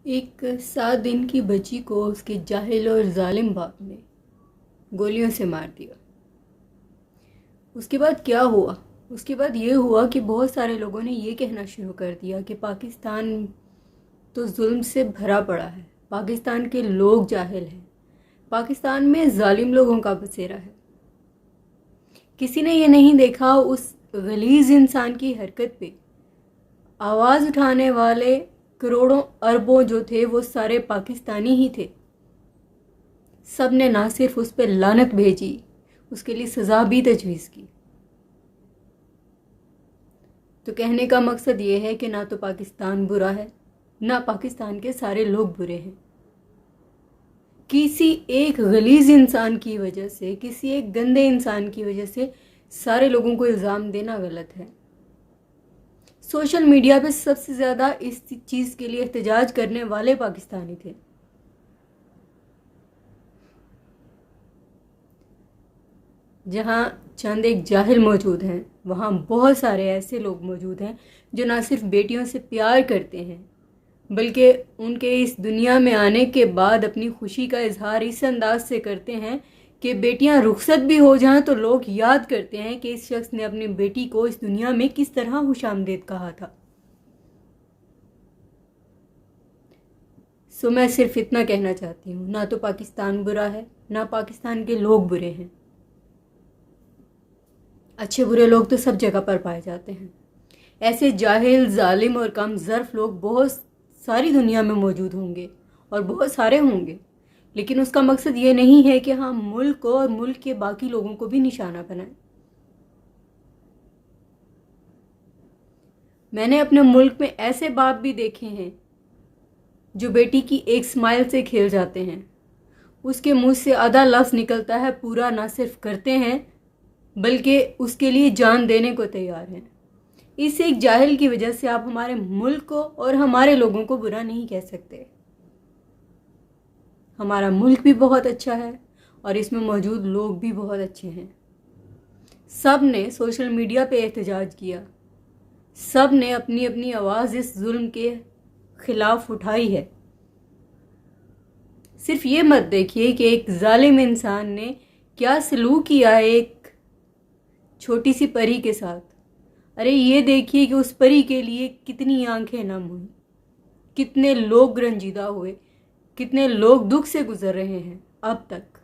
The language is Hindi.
एक 7 दिन की बच्ची को उसके जाहिल और जालिम बाप ने गोलियों से मार दिया। उसके बाद क्या हुआ? उसके बाद ये हुआ कि बहुत सारे लोगों ने ये कहना शुरू कर दिया कि पाकिस्तान तो जुल्म से भरा पड़ा है, पाकिस्तान के लोग जाहिल हैं, पाकिस्तान में जालिम लोगों का बसेरा है। किसी ने ये नहीं देखा उस गलीज इंसान की हरकत पे आवाज़ उठाने वाले करोड़ों अरबों जो थे वो सारे पाकिस्तानी ही थे। सब ने ना सिर्फ उस पर लानत भेजी, उसके लिए सज़ा भी तजवीज़ की। तो कहने का मकसद ये है कि ना तो पाकिस्तान बुरा है, ना पाकिस्तान के सारे लोग बुरे हैं। किसी एक गलीज इंसान की वजह से, किसी एक गंदे इंसान की वजह से सारे लोगों को इल्ज़ाम देना गलत है। सोशल मीडिया पे सबसे ज़्यादा इस चीज़ के लिए एहतजाज करने वाले पाकिस्तानी थे। जहाँ चंद एक जाहिल मौजूद हैं, वहाँ बहुत सारे ऐसे लोग मौजूद हैं जो ना सिर्फ बेटियों से प्यार करते हैं, बल्कि उनके इस दुनिया में आने के बाद अपनी खुशी का इजहार इस अंदाज से करते हैं कि बेटियां रुखसत भी हो जाएं तो लोग याद करते हैं कि इस शख्स ने अपनी बेटी को इस दुनिया में किस तरह खुशामदीद कहा था। सो मैं सिर्फ इतना कहना चाहती हूँ, ना तो पाकिस्तान बुरा है, ना पाकिस्तान के लोग बुरे हैं। अच्छे बुरे लोग तो सब जगह पर पाए जाते हैं। ऐसे जाहिल, जालिम और कम ज़र्फ लोग बहुत सारी दुनिया में मौजूद होंगे और बहुत सारे होंगे, लेकिन उसका मकसद ये नहीं है कि हम मुल्क को और मुल्क के बाकी लोगों को भी निशाना बनाएं। मैंने अपने मुल्क में ऐसे बाप भी देखे हैं जो बेटी की एक स्माइल से खेल जाते हैं, उसके मुंह से आधा लफ्ज़ निकलता है पूरा ना सिर्फ करते हैं बल्कि उसके लिए जान देने को तैयार हैं। इस एक जाहिल की वजह से आप हमारे मुल्क को और हमारे लोगों को बुरा नहीं कह सकते। हमारा मुल्क भी बहुत अच्छा है और इसमें मौजूद लोग भी बहुत अच्छे हैं। सब ने सोशल मीडिया पे एहतजाज किया, सब ने अपनी अपनी आवाज़ इस जुल्म के खिलाफ उठाई है। सिर्फ ये मत देखिए कि एक जालिम इंसान ने क्या सलूक किया है एक छोटी सी परी के साथ। अरे ये देखिए कि उस परी के लिए कितनी आंखें नम हुई, कितने लोग रंजीदा हुए, कितने लोग दुख से गुजर रहे हैं अब तक।